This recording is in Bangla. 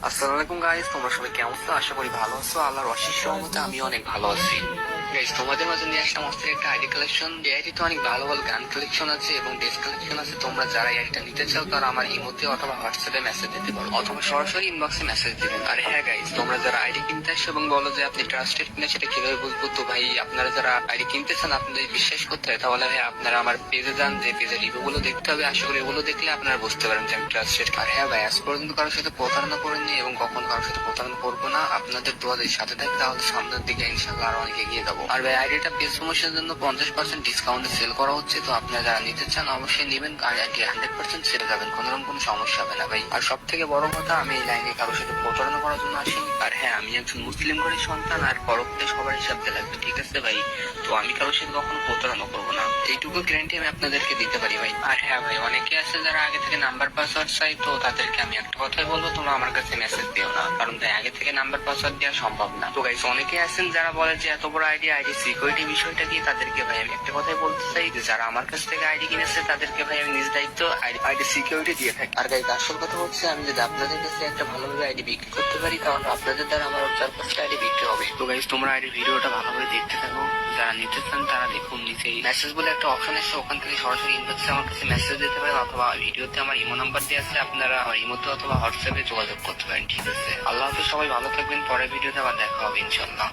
আসসালামু আলাইকুম গাইস, তোমরা সবাই কেমন আছো? আশা করি ভালো আছো। আল্লাহর অশেষ রহমতে আমি অনেক ভালো আছি। গাইস, তোমাদের মাঝে নিয়ে আসলাম অস্থির একটা আইডি কালেকশন। এই আইডিতে অনেক ভালো ভালো গান কালেকশন আছে এবং ড্রেস কালেকশন আছে। তোমরা যারা এই আইডিটা নিতে চাও তারা আমার ইমোতে অথবা হোয়াটসঅ্যাপে মেসেজ দিতে পারো অথবা সরাসরি ইনবক্সে মেসেজ দিবেন। আর হ্যাঁ গাইস, তোমরা যারা আইডি কিনতে আসো এবং বলো যে আপনি ট্রাস্টেড কিনা, সেটা কিভাবে বুঝবো? তো ভাই, আপনারা যারা আইডি কিনতে চান, আপনাদের বিশ্বাস করতে হয়, তাহলে ভাই আপনারা আমার পেজে যান। যে পেজের রিভিউ গুলো দেখতে হবে, আশা করি এগুলো দেখলে আপনারা বুঝতে পারেন যে আমি ট্রাস্টেড। আর হ্যাঁ ভাই, আজ পর্যন্ত কারোর সাথে প্রতারণা করিনি এবং কখনো কারোর সাথে প্রতারণা করবো না। আপনাদের দোয়াদের সাথে থাকতে তাহলে সামনের দিকে ইনশাল্লাহ আরো অনেক এগিয়ে যাবো। আর ভাই, আইডিটা পেজ প্রমোশনের জন্য 50% ডিসকাউন্টে সেল করা হচ্ছে। তো আপনারা যারা নিতে চান অবশ্যই নেবেন। আর আইডি 100% সেরে যাবেন, কোনোরকম কোনো সমস্যা হবে না ভাই। আর সব থেকে বড় কথা, আমি এই লাইনে কারোর সাথে প্রতারণা করার জন্য আসিনি। আর হ্যাঁ, আমি একজন মুসলিম ঘরের সন্তান আর পরবর্তী সবার হিসাব দিয়ে লাগবে, ঠিক আছে ভাই? তো আমি কারোর সাথে কখনো প্রতারণা করবো না, এইটুকু গ্যারান্টি আমি আপনাদেরকে দিতে পারি ভাই। আর হ্যাঁ ভাই, অনেকে আছে যারা আগে থেকে নাম্বার পাসওয়ার্ড চাই। তো তাদেরকে আমি একটা কথাই বলবো, তোমরা আমার কাছে মেসেজ দিও না, কারণ ভাই আগে থেকে নাম্বার পাসওয়ার্ড দেওয়া সম্ভব না। তো গাইস, অনেকে আছেন যারা বলে যে এত বড় আইডি সিকিউরিটি বিষয়টা কি, তাদেরকে ভাই আমি একটা কথাই বলতে চাই যে যারা আমার কাছ থেকে আইডি কিনেছে তাদেরকে ভাই আমি নিজ দায়িত্ব আইডি সিকিউরিটি দিয়ে থাকি। আর গাইস, আসল কথা হচ্ছে, আমি যদি আপনাদের কাছে একটা ভালোভাবে আইডি বিক্রি করতে পারি, তাহলে আপনাদের দ্বারা আমার 4-5টা আইডি বিক্রি হবে। তো গাইস, তোমরা আইডি ভিডিওটা ভালোভাবে দেখতে থাকো। যারা নিতে চান তারা দেখুন, নিচেই মেসেজ বলে একটা অপশন আছে, ওখান থেকে সরাসরি ইনবক্সে আমার কাছে মেসেজ দিতে পারেন অথবা ভিডিওতে আমার ইমো নাম্বার দেওয়া আছে, আপনারা আমার ইমোতে অথবা হোয়াটসঅ্যাপে যোগাযোগ করতে পারেন, ঠিক আছে? আল্লাহ হাফেজ, সবাই ভালো থাকবেন। পরের ভিডিওতে আবার দেখা হবে ইনশাল্লাহ।